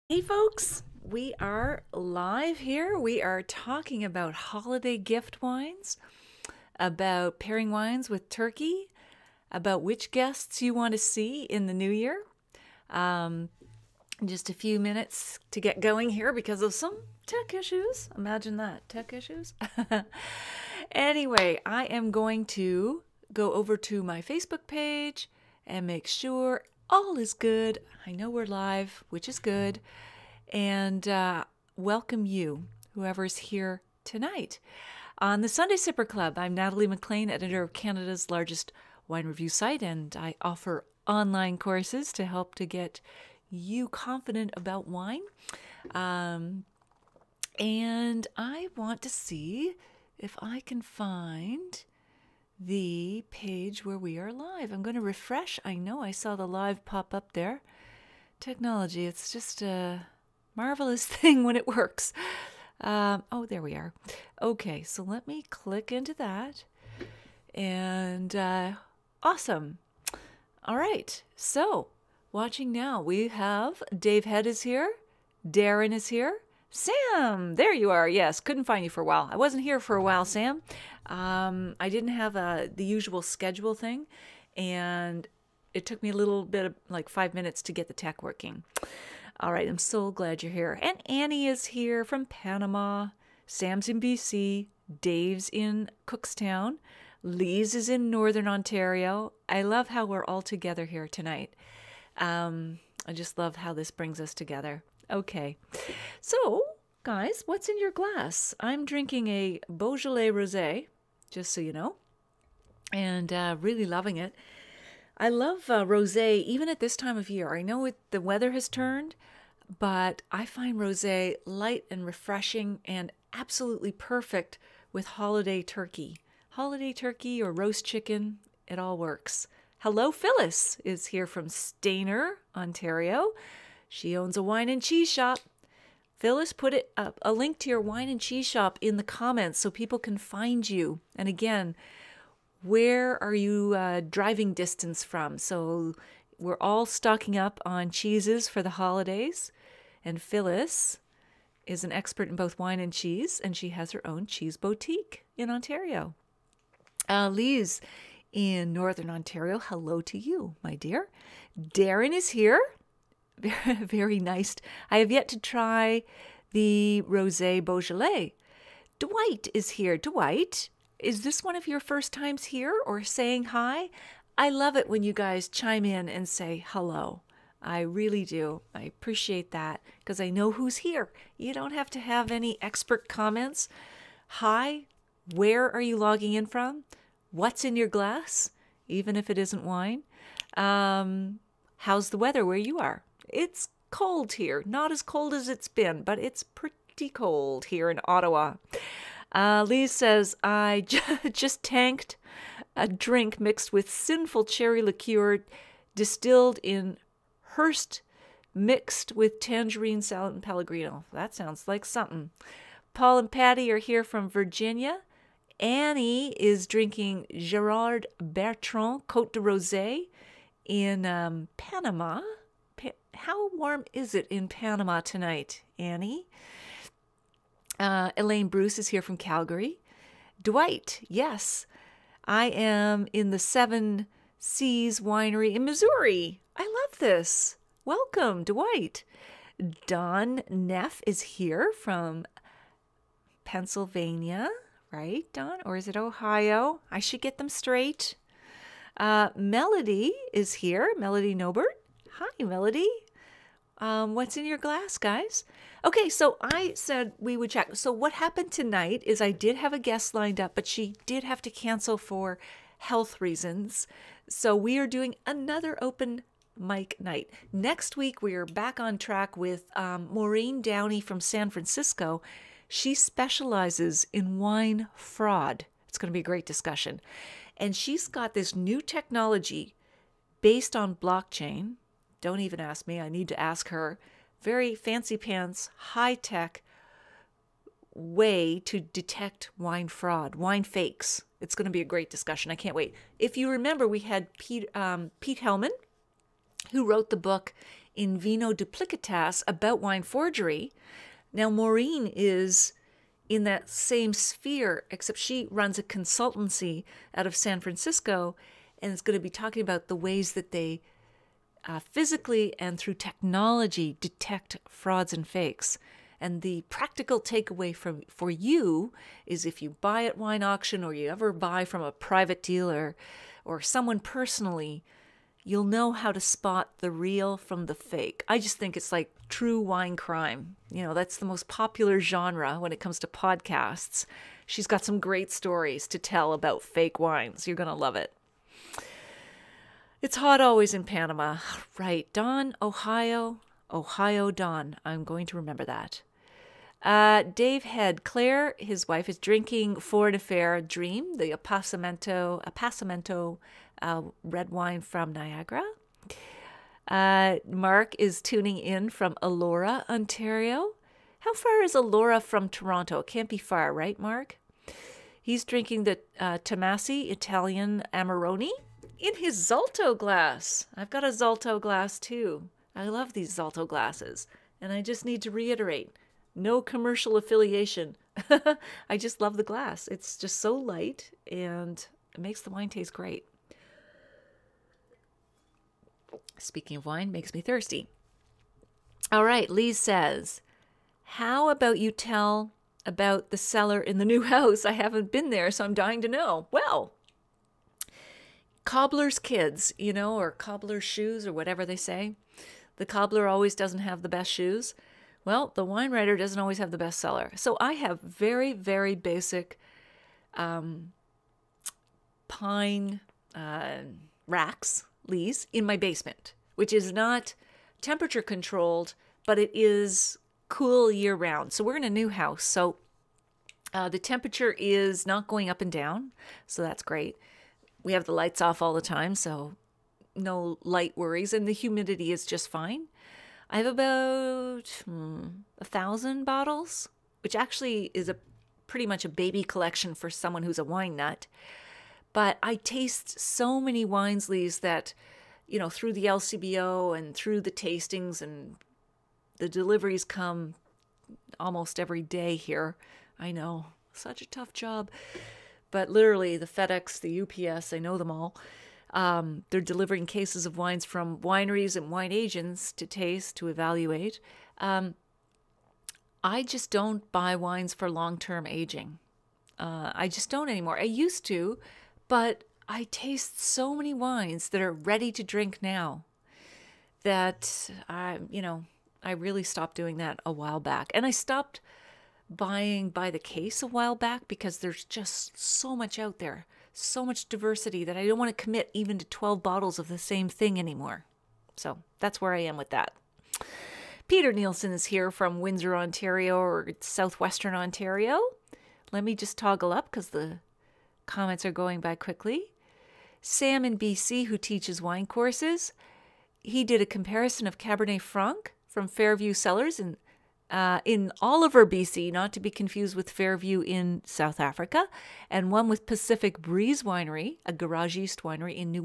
Hey folks, we are live here. We are talking about holiday gift wines, about pairing wines with turkey, about which guests you want to see in the new year. Um, just a few minutes to get going here because of some tech issues. Imagine that, tech issues. Anyway, I am going to go over to my Facebook page and make sure all is good. I know we're live, which is good, and welcome you, whoever's here tonight. On the Sunday Sipper Club, I'm Natalie McLean, editor of Canada's largest wine review site, and I offer online courses to help to get you confident about wine. And I want to see if I can find the page where we are live. I'm going to refresh. I know I saw the live pop up there. Technology, it's just a marvelous thing when it works. Oh, there we are. Okay, so let me click into that. And awesome. All right, so watching now, we have Dave Head is here. Darren is here. Sam, there you are. Yes, couldn't find you for a while. I wasn't here for a while, Sam. I didn't have the usual schedule thing, and it took me a little bit of like 5 minutes to get the tech working. All right, I'm so glad you're here. And Annie is here from Panama. Sam's in BC. Dave's in Cookstown. Lee's is in Northern Ontario. I love how we're all together here tonight. I just love how this brings us together. Okay, so guys, what's in your glass? I'm drinking a Beaujolais Rosé, just so you know, and really loving it. I love rosé even at this time of year. I know the weather has turned, but I find rosé light and refreshing and absolutely perfect with holiday turkey. Holiday turkey or roast chicken, it all works. Hello, Phyllis is here from Stayner, Ontario. She owns a wine and cheese shop. Phyllis, put it up, a link to your wine and cheese shop in the comments so people can find you. And again, where are you driving distance from? So we're all stocking up on cheeses for the holidays. And Phyllis is an expert in both wine and cheese, and she has her own cheese boutique in Ontario. Lee's in Northern Ontario. Hello to you, my dear. Darren is here. Very, very nice. I have yet to try the Rosé Beaujolais. Dwight is here. Dwight, is this one of your first times here or saying hi? I love it when you guys chime in and say hello. I really do. I appreciate that because I know who's here. You don't have to have any expert comments. Hi, where are you logging in from? What's in your glass, even if it isn't wine? How's the weather where you are? It's cold here. Not as cold as it's been, but it's pretty cold here in Ottawa. Lee says, I just tanked a drink mixed with sinful cherry liqueur distilled in Hearst mixed with tangerine salad and Pellegrino. That sounds like something. Paul and Patty are here from Virginia. Annie is drinking Gerard Bertrand Côte de Rosé in Panama. How warm is it in Panama tonight, Annie? Elaine Bruce is here from Calgary. Dwight, yes, I am in the Seven Seas Winery in Missouri. I love this. Welcome, Dwight. Don Neff is here from Pennsylvania, right, Don? Or is it Ohio? I should get them straight. Melody is here. Melody Nobert. Hi, Melody. What's in your glass, guys? Okay, so I said we would check. So what happened tonight is I did have a guest lined up, but she did have to cancel for health reasons. So we are doing another open mic night. Next week, we are back on track with Maureen Downey from San Francisco. She specializes in wine fraud. It's going to be a great discussion. And she's got this new technology based on blockchain. Don't even ask me. I need to ask her. Very fancy pants, high-tech way to detect wine fraud, wine fakes. It's going to be a great discussion. I can't wait. If you remember, we had Pete Hellman, who wrote the book in Vino Duplicatas about wine forgery. Now, Maureen is in that same sphere, except she runs a consultancy out of San Francisco, and is going to be talking about the ways that they physically and through technology detect frauds and fakes. And the practical takeaway for you is if you buy at wine auction or you ever buy from a private dealer or someone personally, you'll know how to spot the real from the fake. I just think it's like true wine crime. You know, that's the most popular genre when it comes to podcasts. She's got some great stories to tell about fake wines. You're going to love it. It's hot always in Panama. Right. Don, Ohio. Ohio Don. I'm going to remember that. Dave Head. Claire, his wife, is drinking Foreign Affair Dream, the Apassamento red wine from Niagara. Mark is tuning in from Elora, Ontario. How far is Elora from Toronto? It can't be far, right, Mark? He's drinking the Tomasi Italian Amarone in his Zalto glass. I've got a Zalto glass too. I love these Zalto glasses. And I just need to reiterate, no commercial affiliation. I just love the glass. It's just so light and it makes the wine taste great. Speaking of wine, makes me thirsty. All right, Lee says, how about you tell about the cellar in the new house? I haven't been there, so I'm dying to know. Well, cobbler's kids, you know, or cobbler's shoes or whatever they say. The cobbler always doesn't have the best shoes. Well, the wine writer doesn't always have the best cellar. So I have very, very basic pine racks, Lees, in my basement, which is not temperature controlled, but it is cool year round. So we're in a new house. So the temperature is not going up and down. So that's great. We have the lights off all the time, so no light worries, and the humidity is just fine. I have about 1,000 bottles, which actually is pretty much a baby collection for someone who's a wine nut. But I taste so many wines, Lees, that, you know, through the LCBO and through the tastings, and the deliveries come almost every day here. I know, such a tough job. But literally, the FedEx, the UPS, I know them all. They're delivering cases of wines from wineries and wine agents to taste, to evaluate. I just don't buy wines for long-term aging. I just don't anymore. I used to, but I taste so many wines that are ready to drink now that I really stopped doing that a while back. And I stopped buying by the case a while back because there's just so much out there, so much diversity that I don't want to commit even to 12 bottles of the same thing anymore. So that's where I am with that. Peter Nielsen is here from Windsor, Ontario, or southwestern Ontario. Let me just toggle up because the comments are going by quickly. Sam in BC, who teaches wine courses, he did a comparison of Cabernet Franc from Fairview Cellars in Oliver, BC, not to be confused with Fairview in South Africa, and one with Pacific Breeze Winery, a Garage East winery in New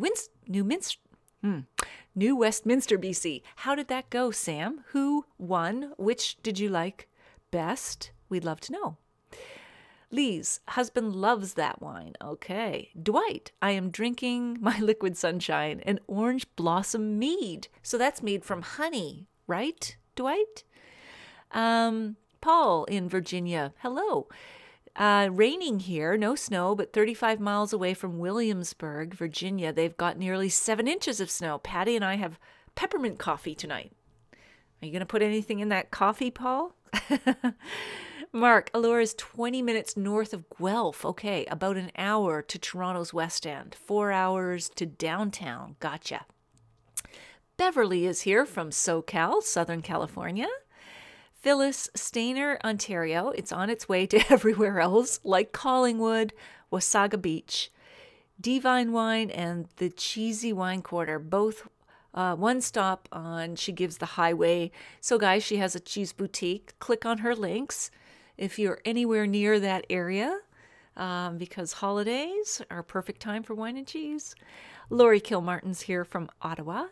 Westminster, BC. How did that go, Sam? Who won? Which did you like best? We'd love to know. Lee's husband loves that wine. Okay. Dwight, I am drinking my Liquid Sunshine, an orange blossom mead. So that's made from honey, right, Dwight? Paul in Virginia. Hello. Raining here, no snow, but 35 miles away from Williamsburg, Virginia, they've got nearly 7 inches of snow. Patty and I have peppermint coffee tonight. Are you going to put anything in that coffee, Paul? Mark, Elora is 20 minutes north of Guelph. Okay, about an hour to Toronto's West End. 4 hours to downtown. Gotcha. Beverly is here from SoCal, Southern California. Phyllis Stainer, Ontario. It's on its way to everywhere else, like Collingwood, Wasaga Beach, Divine Wine, and the Cheesy Wine Quarter. Both one stop on She Gives the Highway. So guys, she has a cheese boutique. Click on her links if you're anywhere near that area, because holidays are a perfect time for wine and cheese. Lori Kilmartin's here from Ottawa.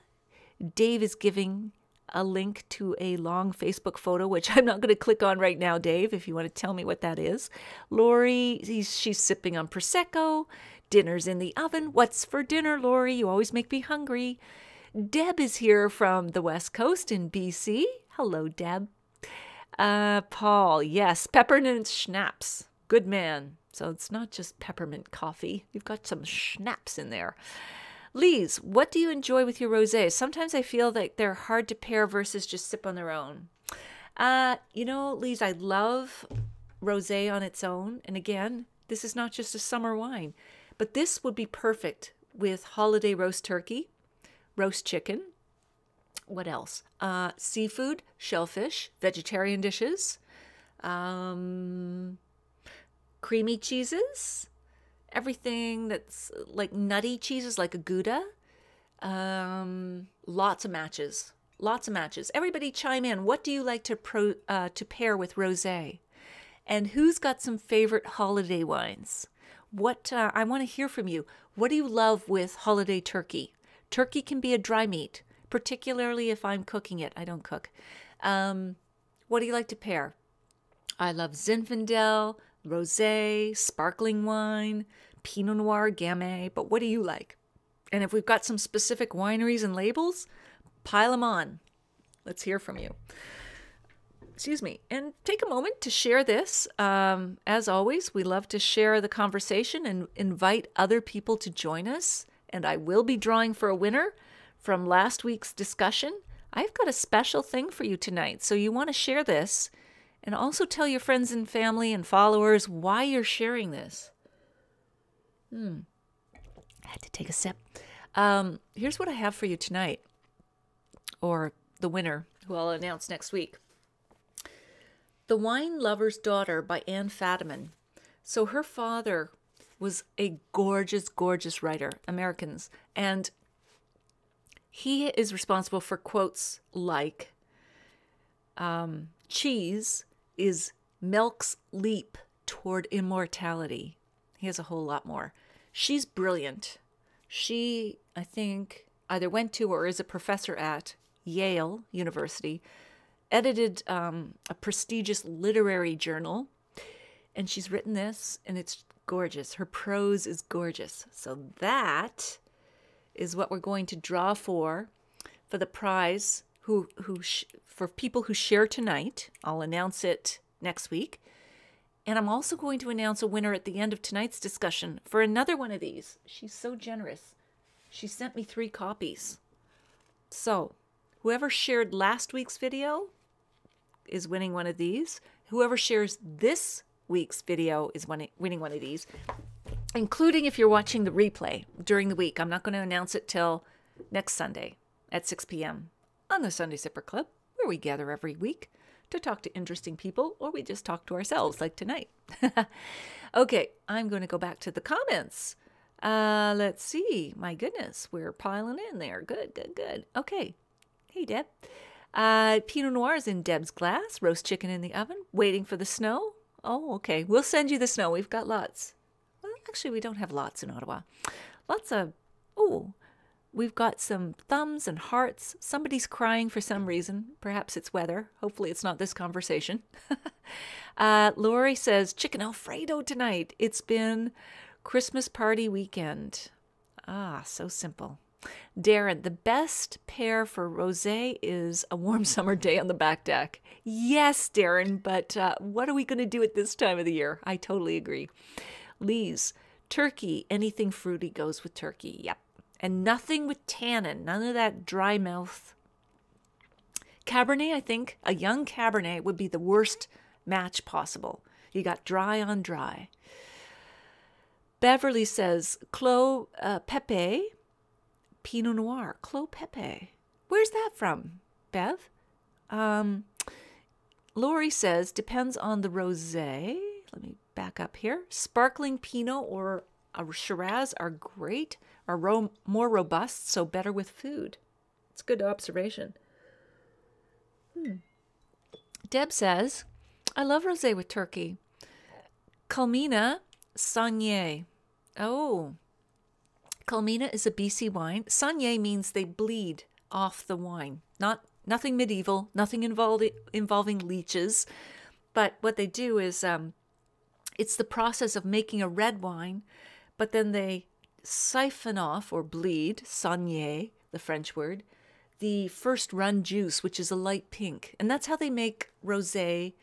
Dave is giving a link to a long Facebook photo, which I'm not going to click on right now, Dave, if you want to tell me what that is. Lori, she's sipping on Prosecco. Dinner's in the oven. What's for dinner, Lori? You always make me hungry. Deb is here from the West Coast in BC. Hello, Deb. Paul, yes, peppermint schnapps. Good man. So it's not just peppermint coffee. You've got some schnapps in there. Lise, what do you enjoy with your rosés? Sometimes I feel like they're hard to pair versus just sip on their own. Lise, I love rosé on its own. And again, this is not just a summer wine, but this would be perfect with holiday roast turkey, roast chicken. What else? Seafood, shellfish, vegetarian dishes, creamy cheeses, everything that's like nutty cheeses like a Gouda. Lots of matches. Lots of matches. Everybody chime in. What do you like to pair with rosé? And who's got some favorite holiday wines? I want to hear from you. What do you love with holiday turkey? Turkey can be a dry meat, particularly if I'm cooking it. I don't cook. What do you like to pair? I love Zinfandel, rosé, sparkling wine, Pinot Noir, Gamay. But what do you like? And if we've got some specific wineries and labels, pile them on. Let's hear from you. Excuse me. And take a moment to share this. As always, we love to share the conversation and invite other people to join us. And I will be drawing for a winner from last week's discussion. I've got a special thing for you tonight. So you want to share this and also tell your friends and family and followers why you're sharing this. I had to take a sip. Here's what I have for you tonight, or the winner, who I'll announce next week. The Wine Lover's Daughter by Anne Fadiman. So her father was a gorgeous, gorgeous writer, Americans, and he is responsible for quotes like, cheese is milk's leap toward immortality. He has a whole lot more. She's brilliant. She, I think, either went to or is a professor at Yale University, edited a prestigious literary journal, and she's written this, and it's gorgeous. Her prose is gorgeous. So that is what we're going to draw for the prize for people who share tonight. I'll announce it next week. And I'm also going to announce a winner at the end of tonight's discussion for another one of these. She's so generous. She sent me 3 copies. So whoever shared last week's video is winning one of these. Whoever shares this week's video is winning one of these, including if you're watching the replay during the week. I'm not going to announce it till next Sunday at 6 p.m. on the Sunday Sipper Club, where we gather every week to talk to interesting people, or we just talk to ourselves like tonight. Okay, I'm going to go back to the comments. Let's see. My goodness, we're piling in there. Good, good, good. Okay. Hey, Deb. Pinot Noir is in Deb's glass. Roast chicken in the oven. Waiting for the snow. Oh, okay. We'll send you the snow. We've got lots. Well, actually, we don't have lots in Ottawa. Lots of... Oh, we've got some thumbs and hearts. Somebody's crying for some reason. Perhaps it's weather. Hopefully it's not this conversation. Lori says, chicken Alfredo tonight. It's been Christmas party weekend. Ah, so simple. Darren, the best pair for rosé is a warm summer day on the back deck. Yes, Darren, but what are we going to do at this time of the year? I totally agree. Lise, turkey, anything fruity goes with turkey. Yep. And nothing with tannin, none of that dry mouth. Cabernet, I think, a young Cabernet would be the worst match possible. You got dry on dry. Beverly says, Clos Pepe, Pinot Noir. Clos Pepe. Where's that from, Bev? Lori says, depends on the rosé. Let me back up here. Sparkling Pinot or a Shiraz are great, are more robust, so better with food. It's a good observation. Deb says, I love rosé with turkey. Culmina Saunier. Oh, Culmina is a BC wine. Saunier means they bleed off the wine, not Nothing medieval, nothing involving leeches. But what they do is it's the process of making a red wine, but then they siphon off or bleed, saigner, the French word, the first run juice, which is a light pink. And that's how they make rosé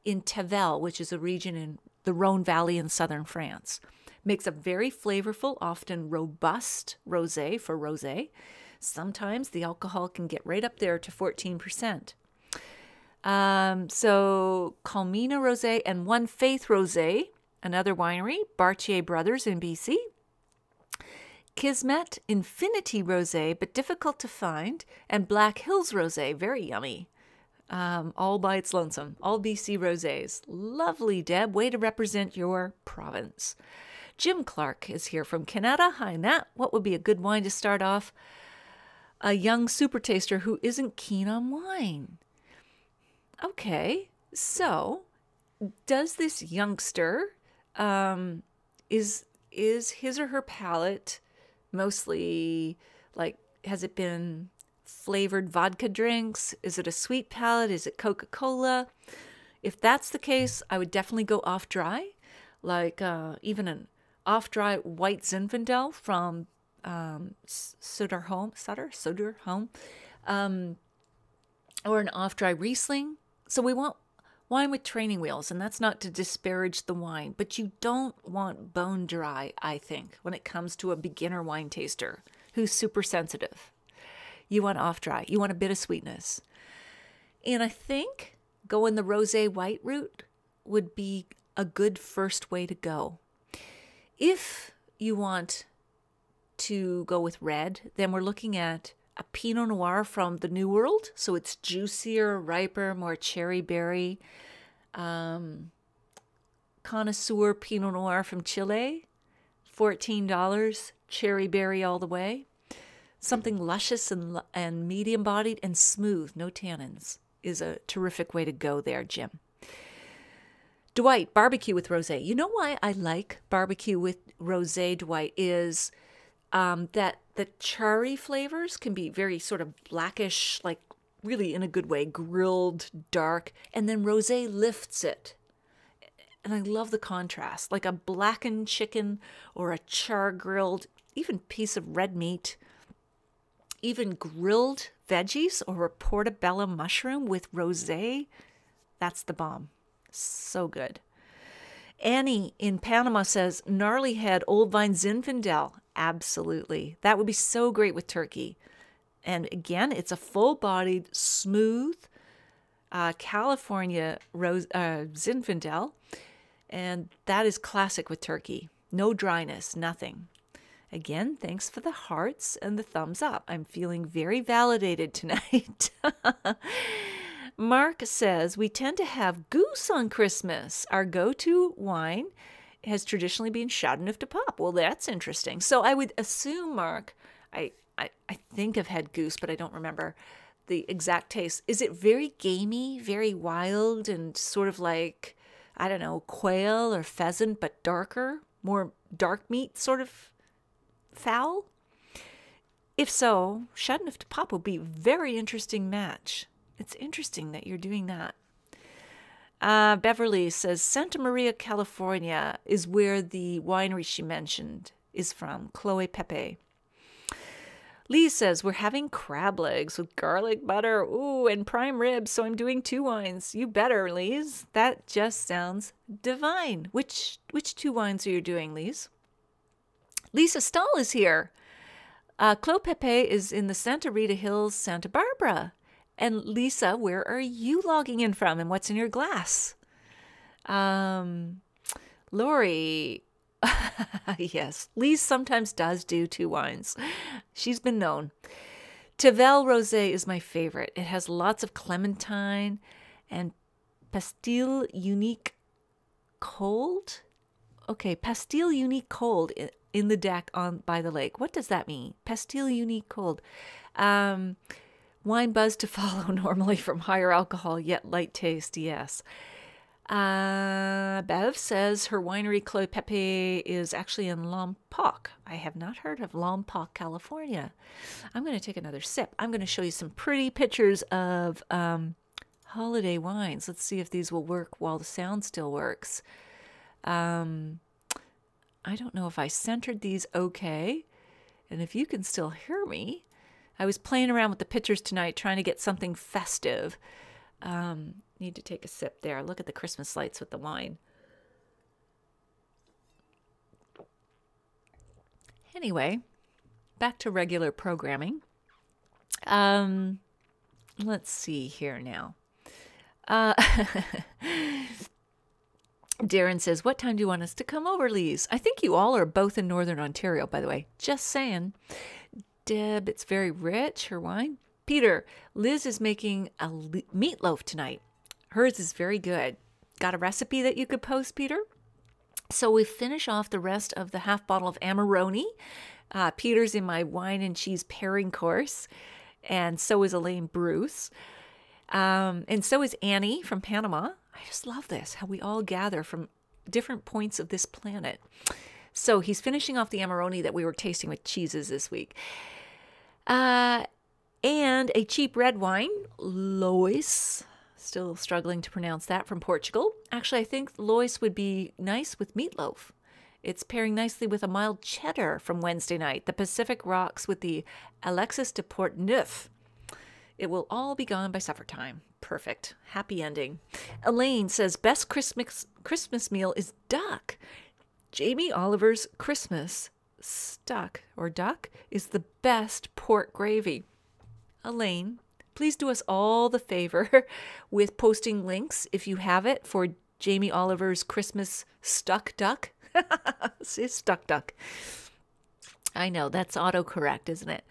in Tavel, which is a region in the Rhone Valley in southern France. Makes a very flavorful, often robust rosé for rosé. Sometimes the alcohol can get right up there to 14%. So Colmena Rosé and One Faith Rosé, another winery, Bartier Brothers in BC. Kismet Infinity Rosé, but difficult to find, and Black Hills Rosé, very yummy. All by its lonesome. All BC rosés. Lovely, Deb. Way to represent your province. Jim Clark is here from Canada. Hi, Nat. What would be a good wine to start off a young super taster who isn't keen on wine? Okay, so does this youngster, is his or her palate mostly like, has it been flavored vodka drinks? Is it a sweet palate? Is it Coca-Cola? If that's the case, I would definitely go off dry, like even an off dry white Zinfandel from Söderholm, or an off dry Riesling. So we want wine with training wheels, and that's not to disparage the wine, but you don't want bone dry, I think, when it comes to a beginner wine taster who's super sensitive. You want off dry. You want a bit of sweetness. And I think going the rosé white route would be a good first way to go. If you want to go with red, then we're looking at a Pinot Noir from the New World. So it's juicier, riper, more cherry berry. Connoisseur Pinot Noir from Chile, $14, cherry berry all the way. Something luscious and medium-bodied and smooth, no tannins, is a terrific way to go there, Jim. Dwight, barbecue with rosé. You know why I like barbecue with rosé, Dwight, is that the charry flavors can be very sort of blackish, like really in a good way, grilled, dark, and then rosé lifts it. And I love the contrast, like a blackened chicken or a char-grilled, even piece of red meat, even grilled veggies or a portobello mushroom with rosé. That's the bomb. So good. Annie in Panama says, gnarly head, old vine Zinfandel. Absolutely. That would be so great with turkey. And again, it's a full-bodied, smooth California Zinfandel. And that is classic with turkey. No dryness, nothing. Again, thanks for the hearts and the thumbs up. I'm feeling very validated tonight. Mark says, we tend to have goose on Christmas. Our go-to wine has traditionally been Chateauneuf de Pape. Well, that's interesting. So I would assume, Mark, I think I've had goose, but I don't remember the exact taste. Is it very gamey, very wild, and sort of like, I don't know, quail or pheasant, but darker, more dark meat sort of fowl? If so, Chateauneuf de Pape would be a very interesting match. It's interesting that you're doing that. Beverly says, Santa Maria, California is where the winery she mentioned is from, Chloe Pepe. Lee says, we're having crab legs with garlic butter, ooh, and prime ribs, so I'm doing 2 wines. You better, Lise. That just sounds divine. Which 2 wines are you doing, Lise? Lisa Stahl is here. Chloe Pepe is in the Santa Rita Hills, Santa Barbara. And Lisa, where are you logging in from, and what's in your glass? Lori, yes, Lise sometimes does do 2 wines. She's been known. Tavel Rosé is my favorite. It has lots of clementine and Pastille Unique Cold. Okay, Pastille Unique Cold in the deck on by the lake. What does that mean? Pastille Unique Cold. Wine buzz to follow normally from higher alcohol, yet light taste, yes. Bev says her winery, Chloe Pepe, is actually in Lompoc. I have not heard of Lompoc, California. I'm going to take another sip. I'm going to show you some pretty pictures of holiday wines. Let's see if these will work while the sound still works. I don't know if I centered these okay, and if you can still hear me. I was playing around with the pictures tonight, trying to get something festive. Need to take a sip there. Look at the Christmas lights with the wine. Anyway, back to regular programming. Let's see here now. Darren says, what time do you want us to come over, Lise? I think you all are both in Northern Ontario, by the way. Just saying. Deb, it's very rich, her wine. Peter, Liz is making a meatloaf tonight. Hers is very good. Got a recipe that you could post, Peter? So we finish off the rest of the half bottle of Amarone. Peter's in my wine and cheese pairing course. And so is Elaine Bruce. And so is Annie from Panama. I just love this, how we all gather from different points of this planet. So he's finishing off the Amarone that we were tasting with cheeses this week. And a cheap red wine, Lois. Still struggling to pronounce that, from Portugal. Actually, I think Lois would be nice with meatloaf. It's pairing nicely with a mild cheddar from Wednesday night. The Pacific rocks with the Alexis de Portneuf. It will all be gone by supper time. Perfect. Happy ending. Elaine says, best Christmas meal is duck. Jamie Oliver's Christmas duck is the best pork gravy. Elaine, please do us all the favor with posting links, if you have it, for Jamie Oliver's Christmas stuck duck. It's stuck duck. I know, that's autocorrect, isn't it?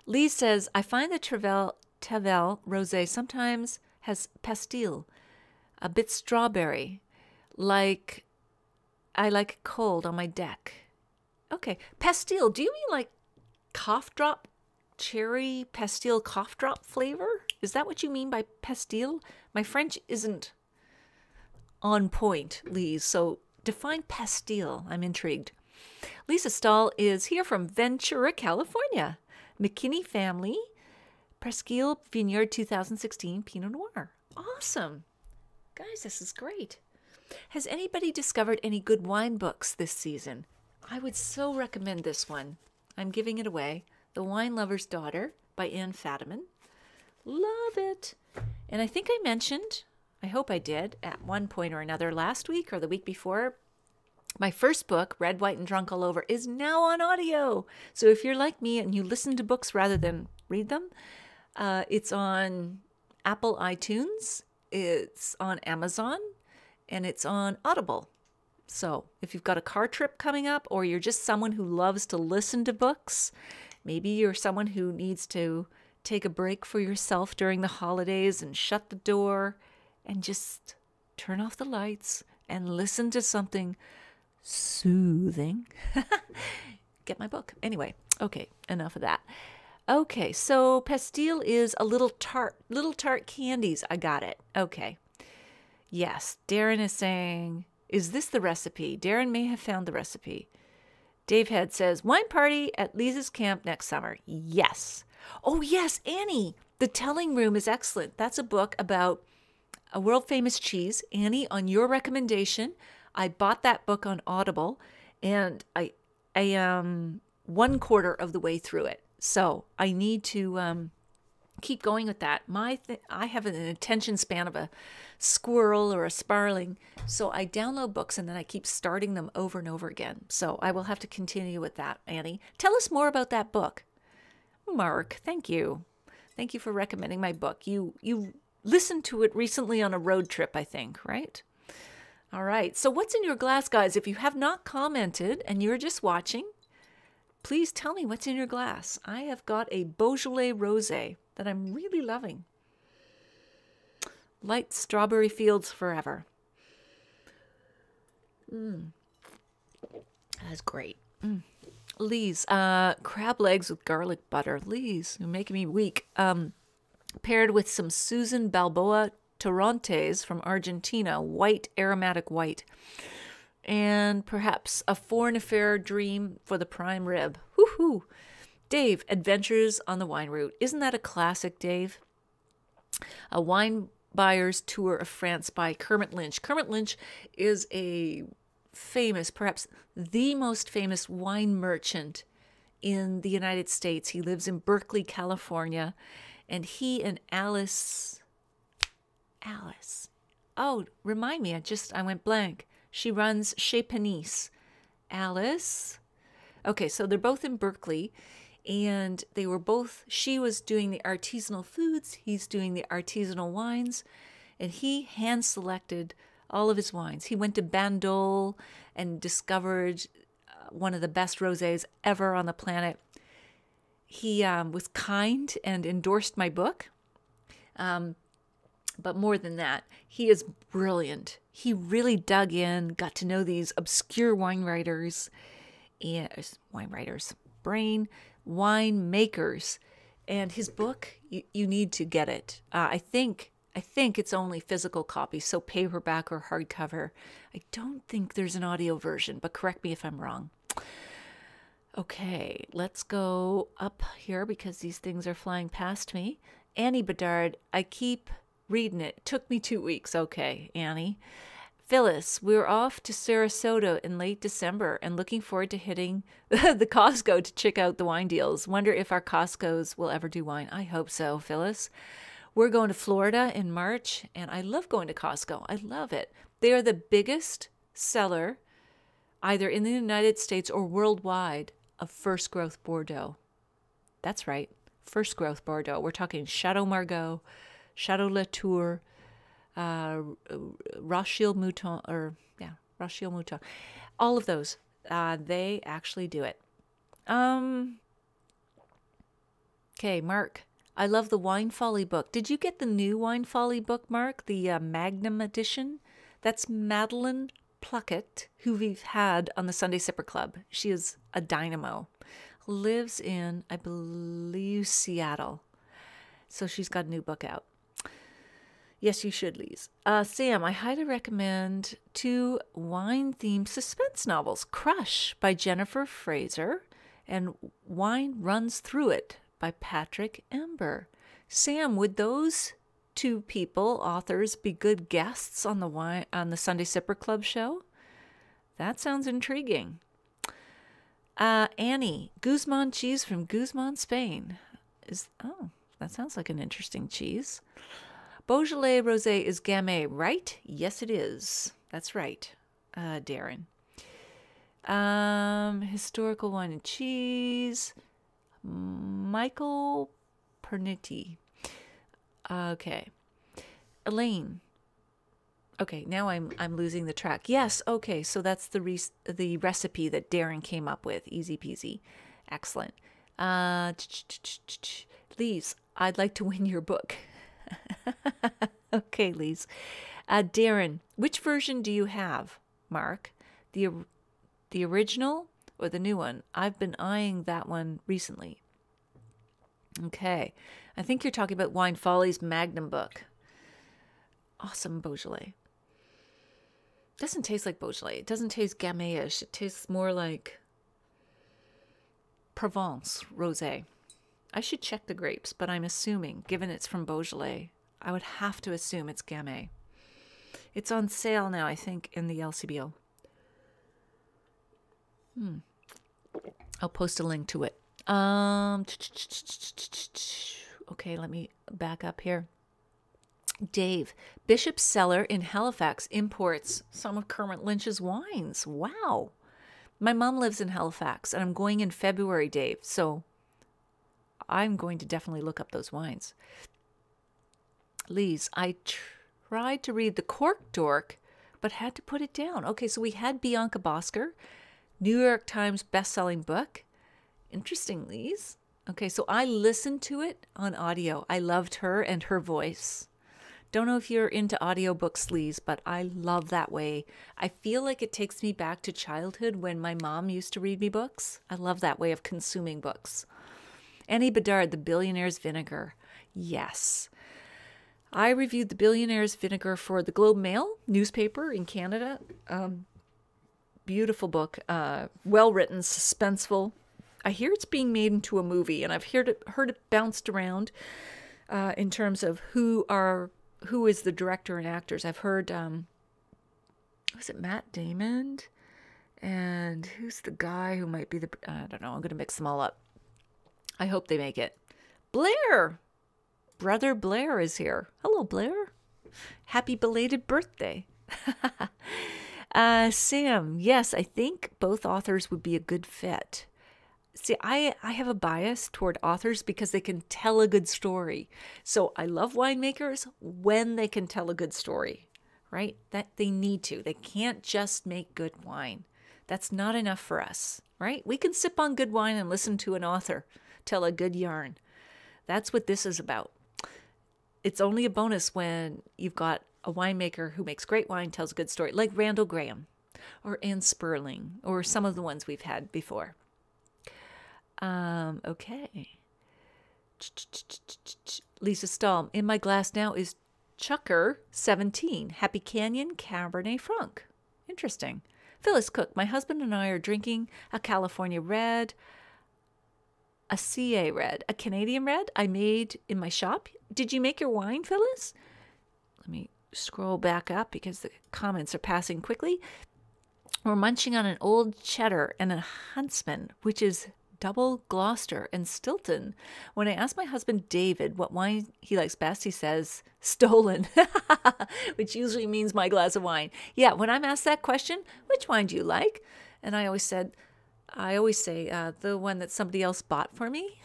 Lee says, I find the Tavel Rosé sometimes has pastille, a bit strawberry, like I like it cold on my deck. Okay, pastille, do you mean like cough drop? Cherry pastille cough drop flavor? Is that what you mean by pastille? My French isn't on point, Lise, so define pastille. I'm intrigued. Lisa Stahl is here from Ventura, California. McKinney family, Presqu'île Vineyard 2016 Pinot Noir. Awesome. Guys, this is great. Has anybody discovered any good wine books this season? I would so recommend this one. I'm giving it away. The Wine Lover's Daughter by Anne Fadiman. Love it. And I think I mentioned, I hope I did, at one point or another last week or the week before, my first book, Red, White, and Drunk All Over, is now on audio. So if you're like me and you listen to books rather than read them, it's on Apple iTunes, it's on Amazon, and it's on Audible. So if you've got a car trip coming up, or you're just someone who loves to listen to books, maybe you're someone who needs to take a break for yourself during the holidays and shut the door and just turn off the lights and listen to something soothing. Get my book. Anyway, okay, enough of that. Okay, so pastille is a little tart candies. I got it. Okay. Yes, Darren is saying, is this the recipe? Darren may have found the recipe. Dave Head says, wine party at Lisa's camp next summer. Yes. Oh, yes, Annie. The Telling Room is excellent. That's a book about a world-famous cheese. Annie, on your recommendation, I bought that book on Audible, and I am 1/4 of the way through it. So I need to keep going with that. I have an attention span of a squirrel or a sparling, so I download books and then I keep starting them over and over again. So I will have to continue with that, Annie. Tell us more about that book. Mark, thank you. Thank you for recommending my book. You listened to it recently on a road trip, I think, right? All right. So what's in your glass, guys? If you have not commented and you're just watching, please tell me what's in your glass. I have got a Beaujolais Rosé that I'm really loving. Light strawberry fields forever. That's great. Lise, crab legs with garlic butter. Lise, you're making me weak. Paired with some Susan Balboa Torrontes from Argentina, white, aromatic white. And perhaps a foreign affair dream for the prime rib. Woohoo! Dave, Adventures on the Wine Route. Isn't that a classic, Dave? A Wine Buyer's Tour of France by Kermit Lynch. Kermit Lynch is a famous, perhaps the most famous wine merchant in the United States. He lives in Berkeley, California, and he and Alice, oh, remind me, I went blank. She runs Chez Panisse. Alice. Okay, so they're both in Berkeley, and she was doing the artisanal foods, he's doing the artisanal wines, and he hand-selected all of his wines. He went to Bandol and discovered one of the best rosés ever on the planet. He was kind and endorsed my book. But more than that, he is brilliant. He really dug in, got to know these obscure winemakers, and his book, you need to get it. I think it's only physical copy, so paperback or hardcover. I don't think there's an audio version, but correct me if I'm wrong. Okay, let's go up here because these things are flying past me. Annie Bedard, I keep reading it. Took me 2 weeks. Okay, Annie. Phyllis, we're off to Sarasota in late December and looking forward to hitting the Costco to check out the wine deals. Wonder if our Costcos will ever do wine. I hope so, Phyllis. We're going to Florida in March, and I love going to Costco. I love it. They are the biggest seller, either in the United States or worldwide, of first growth Bordeaux. That's right, first growth Bordeaux. We're talking Chateau Margaux, Chateau Latour, Rochelle Mouton, all of those. They actually do it. Okay, Mark. I love the Wine Folly book. Did you get the new Wine Folly book, Mark? The Magnum edition? That's Madeline Pluckett, who we've had on the Sunday Sipper Club. She is a dynamo. Lives in, I believe, Seattle. So she's got a new book out. Yes, you should, Lise. Sam, I highly recommend 2 wine-themed suspense novels, Crush by Jennifer Fraser and Wine Runs Through It by Patrick Ember. Sam, would those 2 people, authors, be good guests on the Sunday Sipper Club show? That sounds intriguing. Annie, Guzman cheese from Guzman, Spain. That sounds like an interesting cheese. Beaujolais Rosé is Gamay, right? Yes, it is. That's right, Darren. Historical wine and cheese. Michael Pernitti. Okay. Elaine. Okay, now I'm losing the track. Yes, okay, so that's the recipe that Darren came up with. Easy peasy. Excellent. Lise, I'd like to win your book. Okay, Lise. Darren, which version do you have, Mark? The original or the new one? I've been eyeing that one recently. Okay. I think you're talking about Wine Folly's Magnum book. Awesome Beaujolais. Doesn't taste like Beaujolais. It doesn't taste Gamay-ish. It tastes more like Provence rosé. I should check the grapes, but I'm assuming, given it's from Beaujolais, I would have to assume it's Gamay. It's on sale now, I think, in the LCBO. I'll post a link to it. Okay, let me back up here. Dave, Bishop's Cellar in Halifax imports some of Kermit Lynch's wines. Wow. My mom lives in Halifax, and I'm going in February, Dave, so I'm going to definitely look up those wines. Lise, I tried to read The Cork Dork, but had to put it down. Okay, so we had Bianca Bosker, New York Times bestselling book. Interesting, Lise. Okay, so I listened to it on audio. I loved her and her voice. Don't know if you're into audiobooks, Lise, but I love that way. I feel like it takes me back to childhood when my mom used to read me books. I love that way of consuming books. Annie Bedard, The Billionaire's Vinegar. Yes. I reviewed The Billionaire's Vinegar for the Globe Mail newspaper in Canada. Beautiful book, well written, suspenseful. I hear it's being made into a movie, and I've heard it bounced around in terms of who is the director and actors. I've heard, was it Matt Damon? And who's the guy who might be I don't know. I'm going to mix them all up. I hope they make it. Blair! Brother Blair is here. Hello, Blair. Happy belated birthday. Sam, yes, I think both authors would be a good fit. See, I have a bias toward authors because they can tell a good story. So I love winemakers when they can tell a good story, right? That they need to. They can't just make good wine. That's not enough for us, right? We can sip on good wine and listen to an author tell a good yarn. That's what this is about. It's only a bonus when you've got a winemaker who makes great wine, tells a good story, like Randall Graham or Anne Sperling or some of the ones we've had before. Okay. Lisa Stahl, in my glass now is Chucker 17, Happy Canyon Cabernet Franc. Interesting. Phyllis Cook, my husband and I are drinking a California Red, a CA Red, a Canadian Red I made in my shop. Did you make your wine, Phyllis? Let me scroll back up because the comments are passing quickly. We're munching on an old cheddar and a Huntsman, which is double Gloucester and Stilton. When I ask my husband David what wine he likes best, he says stolen, which usually means my glass of wine. Yeah, when I'm asked that question, which wine do you like? And I always say the one that somebody else bought for me.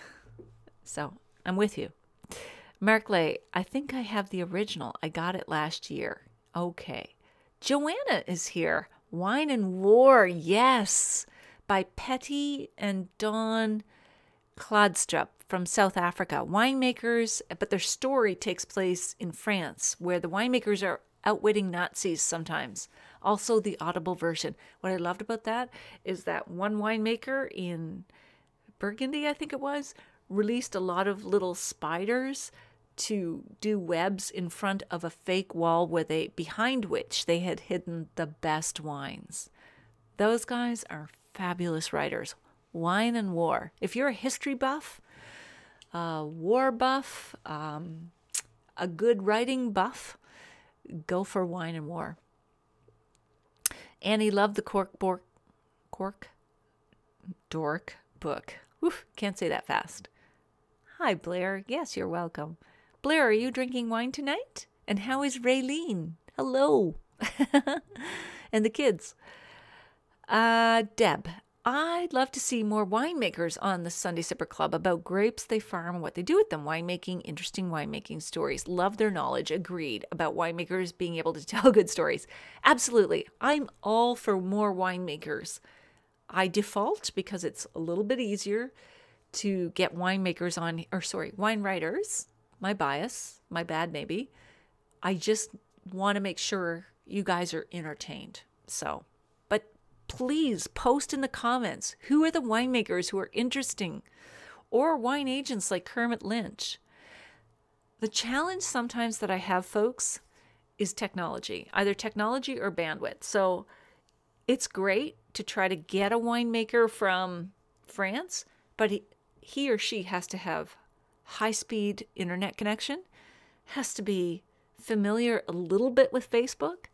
So I'm with you. Mark Lay, I think I have the original. I got it last year. Okay. Joanna is here. Wine and War, yes, by Petty and Dawn Kladstrup from South Africa. Winemakers, but their story takes place in France, where the winemakers are outwitting Nazis sometimes. Also the audible version. What I loved about that is that one winemaker in Burgundy, I think it was, released a lot of little spiders to do webs in front of a fake wall behind which they had hidden the best wines. Those guys are fabulous writers. Wine and War. If you're a history buff, war buff, a good writing buff, go for Wine and War. Annie loved the Dork book. Oof, can't say that fast. Hi, Blair. Yes, you're welcome. Blair, are you drinking wine tonight? And how is Raylene? Hello. And the kids. Deb, I'd love to see more winemakers on the Sunday Sipper Club about grapes they farm and what they do with them. Winemaking, interesting winemaking stories. Love their knowledge. Agreed about winemakers being able to tell good stories. Absolutely. I'm all for more winemakers. I default because it's a little bit easier to get winemakers on, wine writers. My bias, my bad maybe. I just want to make sure you guys are entertained. So, but please post in the comments, who are the winemakers who are interesting, or wine agents like Kermit Lynch. The challenge sometimes that I have, folks, is technology, either technology or bandwidth. So it's great to try to get a winemaker from France, but he or she has to have high-speed internet connection, has to be familiar a little bit with Facebook,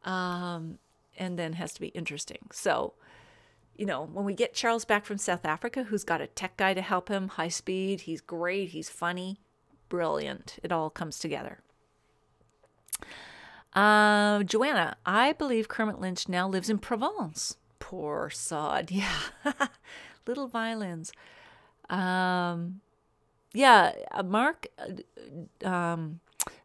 and then has to be interesting. So, when we get Charles back from South Africa, who's got a tech guy to help him, high speed, he's great, he's funny, brilliant. It all comes together. Joanna, I believe Kermit Lynch now lives in Provence. Poor sod. Yeah. Little violins. Mark,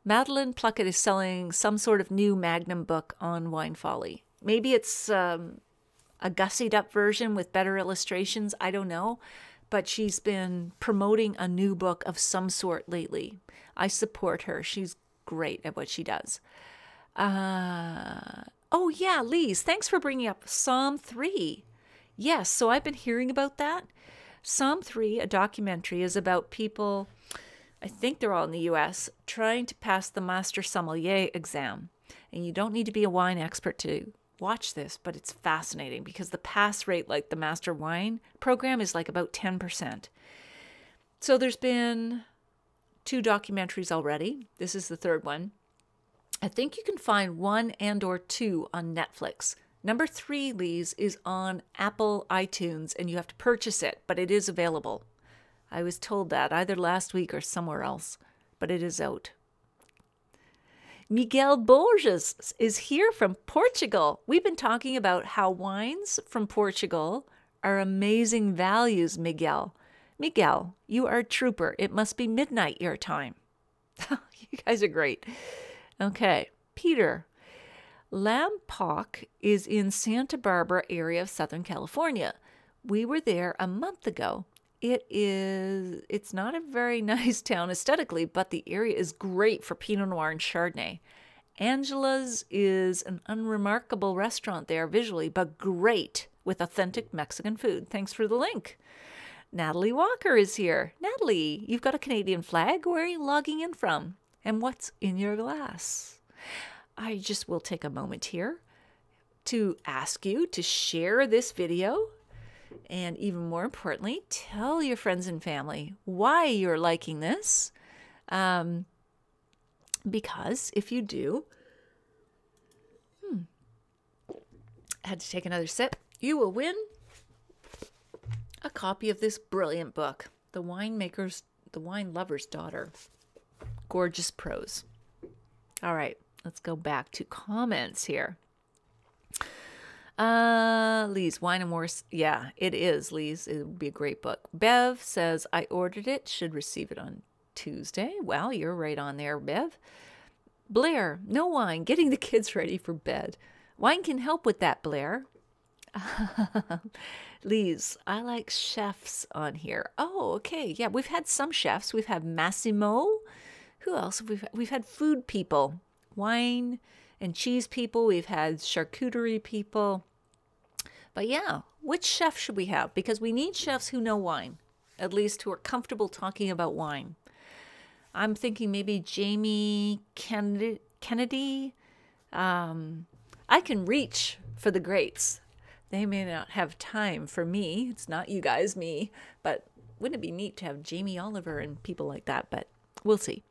Madeline Pluckett is selling some sort of new Magnum book on wine folly. Maybe it's a gussied up version with better illustrations. I don't know. But she's been promoting a new book of some sort lately. I support her. She's great at what she does. Lise, thanks for bringing up Psalm 3. Yes, so I've been hearing about that. Psalm 3, a documentary, is about people I think they're all in the US, trying to pass the Master Sommelier exam. And you don't need to be a wine expert to watch this, but it's fascinating because the pass rate, like the Master Wine program, is like about 10%. So there's been 2 documentaries already. This is the 3rd one. I think you can find 1 and or 2 on Netflix. Number 3, Lise, is on Apple iTunes, and you have to purchase it, but it is available. I was told that either last week or somewhere else, but it is out. Miguel Borges is here from Portugal. We've been talking about how wines from Portugal are amazing values, Miguel. Miguel, you are a trooper. It must be midnight your time. You guys are great. Okay, Peter. Lompoc is in Santa Barbara area of Southern California. We were there a month ago. It's not a very nice town aesthetically, but the area is great for Pinot Noir and Chardonnay. Angela's is an unremarkable restaurant there visually, but great with authentic Mexican food. Thanks for the link. Natalie Walker is here. Natalie, you've got a Canadian flag. Where are you logging in from? And what's in your glass? I just will take a moment here to ask you to share this video. And even more importantly, tell your friends and family why you're liking this. Because if you do, I had to take another sip, you will win a copy of this brilliant book, The Wine Lover's Daughter. Gorgeous prose. All right, let's go back to comments here. Lise, Wine and Wars. Yeah, it is, Lise. It would be a great book. Bev says, I ordered it. Should receive it on Tuesday. Wow, you're right on there, Bev. Blair, no wine. Getting the kids ready for bed. Wine can help with that, Blair. Lise, I like chefs on here. Oh, okay. Yeah, we've had some chefs. We've had Massimo. Who else? We've had food people. Wine and cheese people. We've had charcuterie people. But yeah, which chef should we have? Because we need chefs who know wine, at least who are comfortable talking about wine. I'm thinking maybe Jamie Kennedy. I can reach for the greats. They may not have time for me. It's not you guys, me. But wouldn't it be neat to have Jamie Oliver and people like that? But we'll see.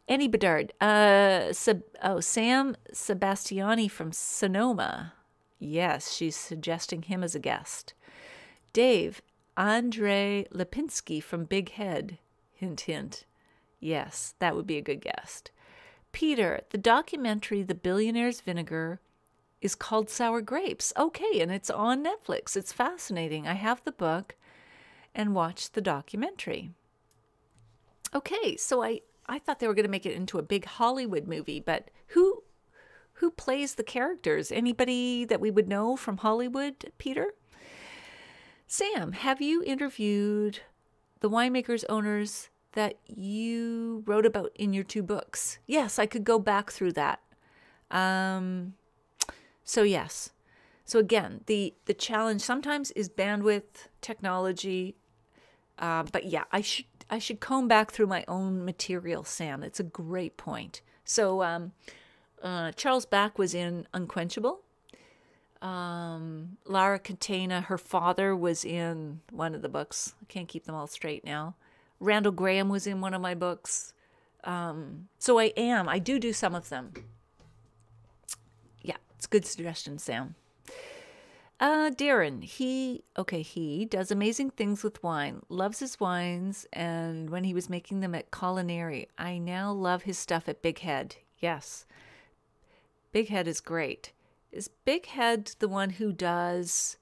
Annie Bedard. Sam Sebastiani from Sonoma. Yes, she's suggesting him as a guest. Dave. Andre Lipinski from Big Head. Hint, hint. Yes, that would be a good guest. Peter. The documentary The Billionaire's Vinegar is called Sour Grapes. Okay, and it's on Netflix. It's fascinating. I have the book and watched the documentary. Okay, so I thought they were going to make it into a big Hollywood movie, but who plays the characters? Anybody that we would know from Hollywood, Peter? Sam, have you interviewed the winemakers owners that you wrote about in your 2 books? Yes, I could go back through that. So yes. So again, the challenge sometimes is bandwidth, technology. But yeah, I should comb back through my own material, Sam. It's a great point. So Charles Back was in Unquenchable. Lara Catena, her father, was in one of the books. I can't keep them all straight now. Randall Graham was in one of my books. So I do some of them. Yeah, it's a good suggestion, Sam. Darren, he does amazing things with wine, loves his wines, and when he was making them at Culinary, I now love his stuff at Big Head. Yes. Big Head is great. Is Big Head the one who does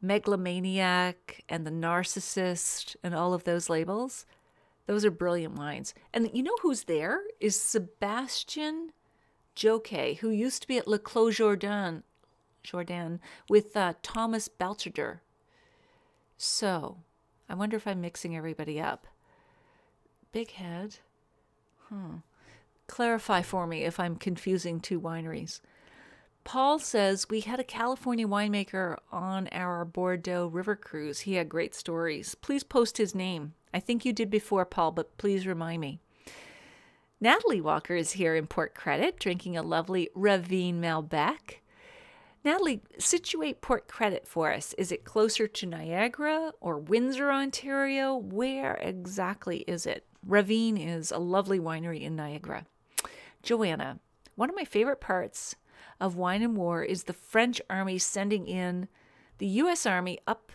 Megalomaniac and The Narcissist and all of those labels? Those are brilliant wines. And you know who's there? Is Sebastian Joquet, who used to be at Le Clos Jourdain with Thomas Belcheder. So, I wonder if I'm mixing everybody up. Big Head. Clarify for me if I'm confusing 2 wineries. Paul says, we had a California winemaker on our Bordeaux River cruise. He had great stories. Please post his name. I think you did before, Paul, but please remind me. Natalie Walker is here in Port Credit, drinking a lovely Ravine Malbec. Natalie, situate Port Credit for us. Is it closer to Niagara or Windsor, Ontario? Where exactly is it? Ravine is a lovely winery in Niagara. Joanna, one of my favorite parts of Wine and War is the French army sending in the U.S. Army up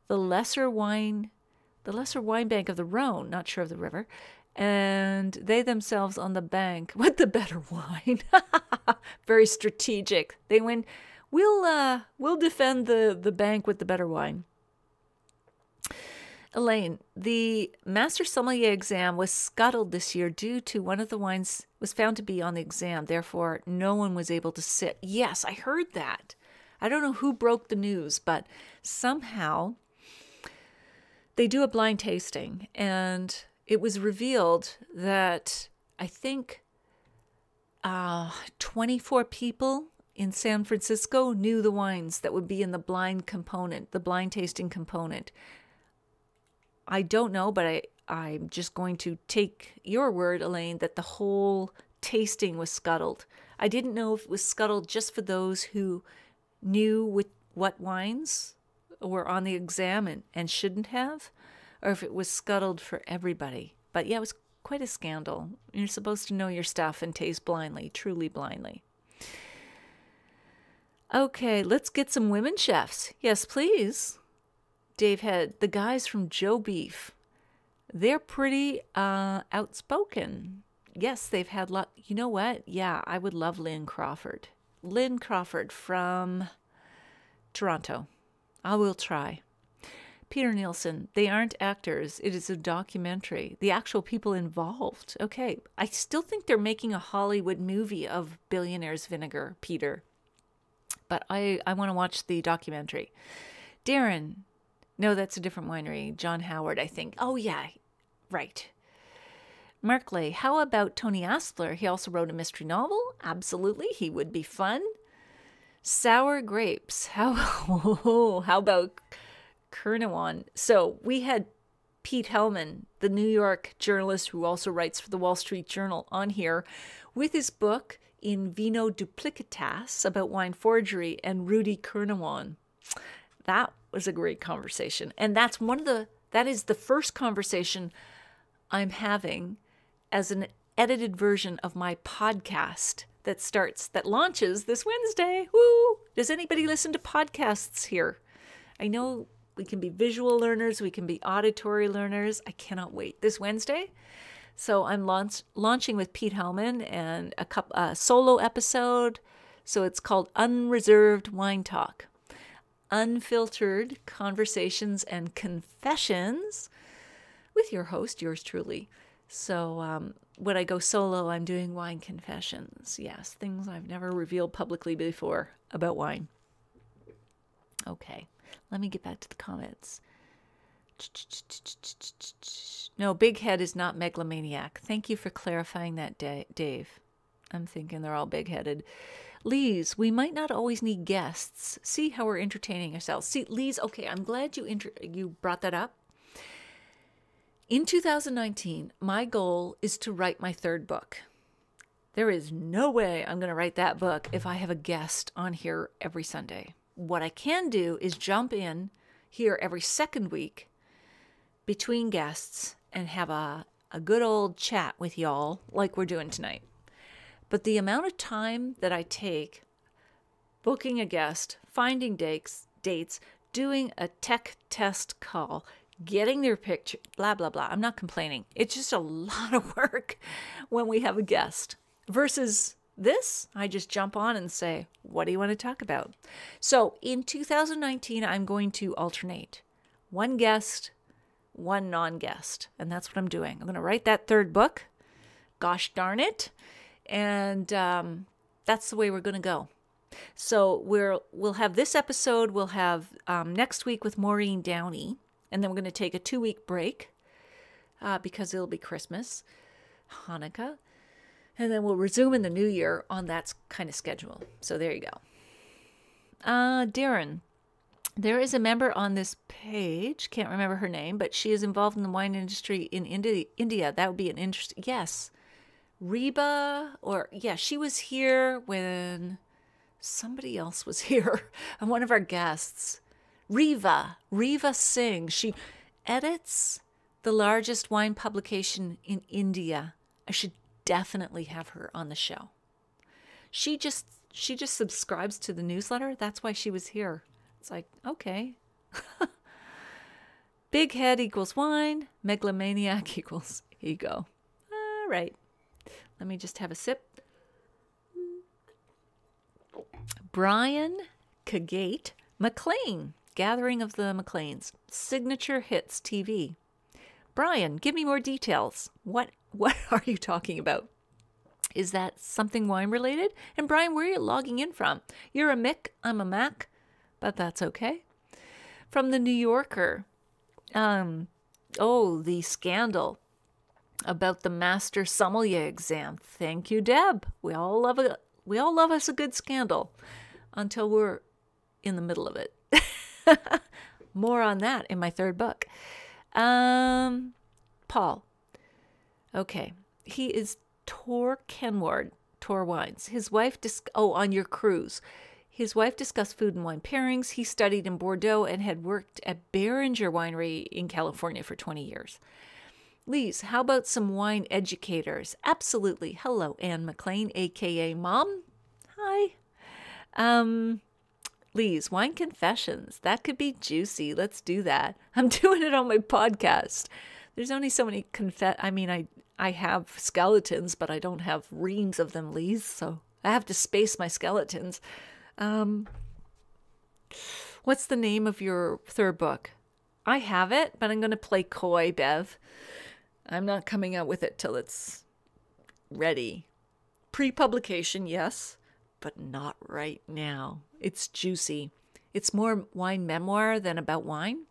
the lesser wine bank of the Rhone, not sure of the river, and they themselves on the bank with the better wine. Very strategic. They went, we'll defend the bank with the better wine. Elaine, the Master Sommelier exam was scuttled this year due to one of the wines was found to be on the exam. Therefore, no one was able to sit. Yes, I heard that. I don't know who broke the news, but somehow they do a blind tasting, and it was revealed that I think 24 people in San Francisco knew the wines that would be in the blind component, the blind tasting component. I don't know, but I'm just going to take your word, Elaine, that the whole tasting was scuttled. I didn't know if it was scuttled just for those who knew what wines were on the exam and shouldn't have, or if it was scuttled for everybody. But yeah, it was quite a scandal. You're supposed to know your stuff and taste blindly, truly blindly. Okay, let's get some women chefs. Yes, please. Dave Head, the guys from Joe Beef. They're pretty outspoken. Yes, they've had You know what? Yeah, I would love Lynn Crawford. Lynn Crawford from Toronto. I will try. Peter Nielsen, they aren't actors. It is a documentary. The actual people involved. Okay, I still think they're making a Hollywood movie of Billionaire's Vinegar, Peter. But I want to watch the documentary. Darren, no, that's a different winery. John Howard, I think. Oh, yeah, right. Mark Lay, how about Tony Aspler? He also wrote a mystery novel. Absolutely, he would be fun. Sour Grapes, how about Kernawan? So we had Pete Hellman, the New York journalist who also writes for the Wall Street Journal, on here with his book In Vino Duplicitas about wine forgery, and Rudy Kernawan. That was a great conversation. And that is the first conversation I'm having as an edited version of my podcast that launches this Wednesday. Woo! Does anybody listen to podcasts here? I know we can be visual learners, we can be auditory learners. I cannot wait. This Wednesday. So I'm launching with Pete Hellman and a solo episode. So it's called Unreserved Wine Talk. Unfiltered conversations and confessions with your host, yours truly. So when I go solo, I'm doing wine confessions. Yes, things I've never revealed publicly before about wine. Okay, let me get back to the comments. No, Big Head is not megalomaniac. Thank you for clarifying that, Dave. I'm thinking they're all big-headed. Lise, we might not always need guests. See how we're entertaining ourselves. See, Lise, okay, I'm glad you brought that up. In 2019, my goal is to write my third book. There is no way I'm going to write that book if I have a guest on here every Sunday. What I can do is jump in here every second week between guests and have a good old chat with y'all like we're doing tonight. But the amount of time that I take booking a guest, finding dates, doing a tech test call, getting their picture, blah, blah, blah. I'm not complaining. It's just a lot of work when we have a guest. Versus this, I just jump on and say, what do you want to talk about? So in 2019, I'm going to alternate. One guest, one non-guest. And that's what I'm doing. I'm going to write that third book. Gosh darn it. And that's the way we're going to go. So we'll have this episode. We'll have next week with Maureen Downey. And then we're going to take a 2-week break because it'll be Christmas, Hanukkah. And then we'll resume in the new year on that kind of schedule. So there you go. Darren, There is a member on this page, can't remember her name, but she is involved in the wine industry in India. That would be an interesting, yes. Reba, or yeah, she was here when somebody else was here. And one of our guests, Reva Singh. She edits the largest wine publication in India. I should definitely have her on the show. She just subscribes to the newsletter. That's why she was here. It's like, okay. Big head equals wine. Megalomaniac equals ego. All right. Let me just have a sip. Brian Kagate McLean. Gathering of the McLeans. Signature Hits TV. Brian, give me more details. What are you talking about? Is that something wine related? And Brian, where are you logging in from? You're a Mick, I'm a Mac, but that's okay. From the New Yorker. The scandal about the master sommelier exam. Thank you, Deb. We all love us a good scandal until we're in the middle of it. More on that in my third book. Paul. Okay. He is Tor Kenward, Tor Wines. His wife, on your cruise. His wife discussed food and wine pairings. He studied in Bordeaux and had worked at Beringer Winery in California for 20 years. Lise, how about some wine educators? Absolutely. Hello, Anne McLean, a.k.a. Mom. Hi. Lise, wine confessions. That could be juicy. Let's do that. I'm doing it on my podcast. There's only so many I have skeletons, but I don't have reams of them, Lise, so I have to space my skeletons. What's the name of your third book? I have it, but I'm going to play coy, Bev. I'm not coming out with it till it's ready. Pre-publication, yes, but not right now. It's juicy. It's more wine memoir than about wine.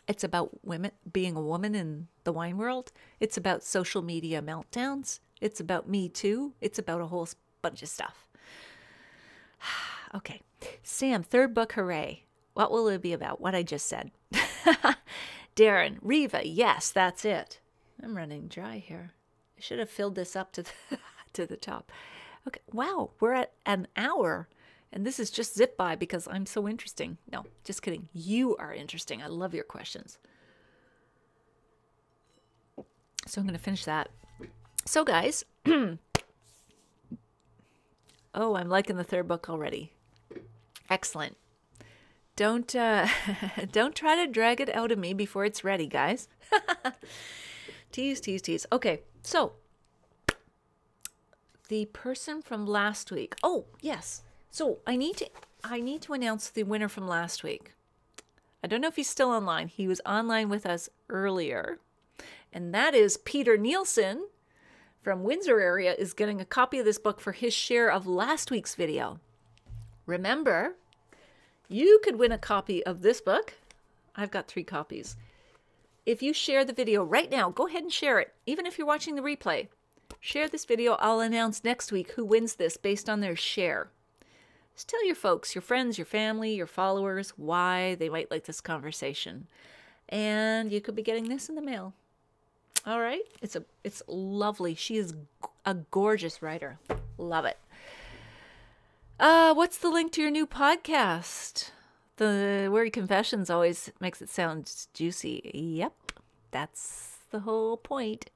It's about women, being a woman in the wine world. It's about social media meltdowns. It's about Me Too. It's about a whole bunch of stuff. Okay. Sam, third book, hooray. What will it be about? What I just said. Darren, Reva, yes, that's it. I'm running dry here. I should have filled this up to the top. Okay. Wow, we're at an hour. And this is just zip by because I'm so interesting. No, just kidding. You are interesting. I love your questions. So I'm going to finish that. So guys, oh, I'm liking the third book already. Excellent. Don't try to drag it out of me before it's ready, guys. Tease. Okay, so the person from last week. Oh, yes. So I need to announce the winner from last week. I don't know if he's still online. He was online with us earlier. And that is Peter Nielsen from Windsor area is getting a copy of this book for his share of last week's video. Remember, you could win a copy of this book. I've got 3 copies. If you share the video right now, go ahead and share it. Even if you're watching the replay, share this video. I'll announce next week who wins this based on their share. Just tell your folks, your friends, your family, your followers, why they might like this conversation. And you could be getting this in the mail. All right? It's lovely. She is a gorgeous writer. Love it. What's the link to your new podcast? The word confessions always makes it sound juicy. Yep, that's the whole point.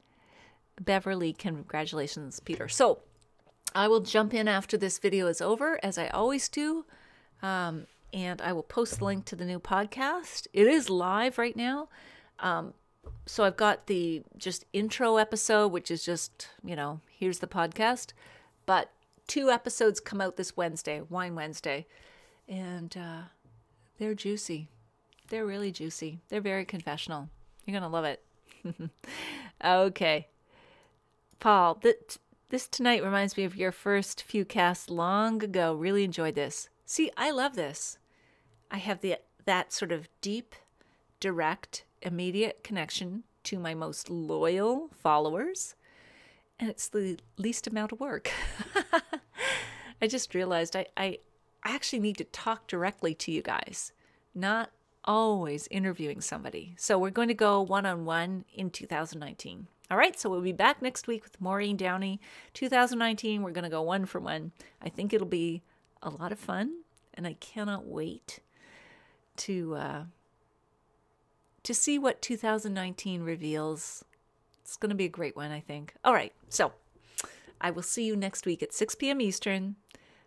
Beverly, congratulations, Peter. So I will jump in after this video is over, as I always do, and I will post the link to the new podcast. It is live right now. So I've got the just intro episode, which is just, here's the podcast. But 2 episodes come out this Wednesday, Wine Wednesday, and they're juicy. They're really juicy. They're very confessional. You're going to love it. Okay. Paul, this tonight reminds me of your first few casts long ago. Really enjoyed this. See, I love this. I have that sort of deep, direct, immediate connection to my most loyal followers. And it's the least amount of work. I just realized I actually need to talk directly to you guys. not always interviewing somebody. So we're going to go one-on-one in 2019. All right, so we'll be back next week with Maureen Downey. 2019, we're going to go one for one. I think it'll be a lot of fun, and I cannot wait to see what 2019 reveals. It's going to be a great one, I think. All right, so I will see you next week at 6 p.m. Eastern,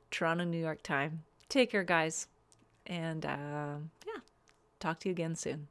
Toronto, New York time. Take care, guys. And yeah, talk to you again soon.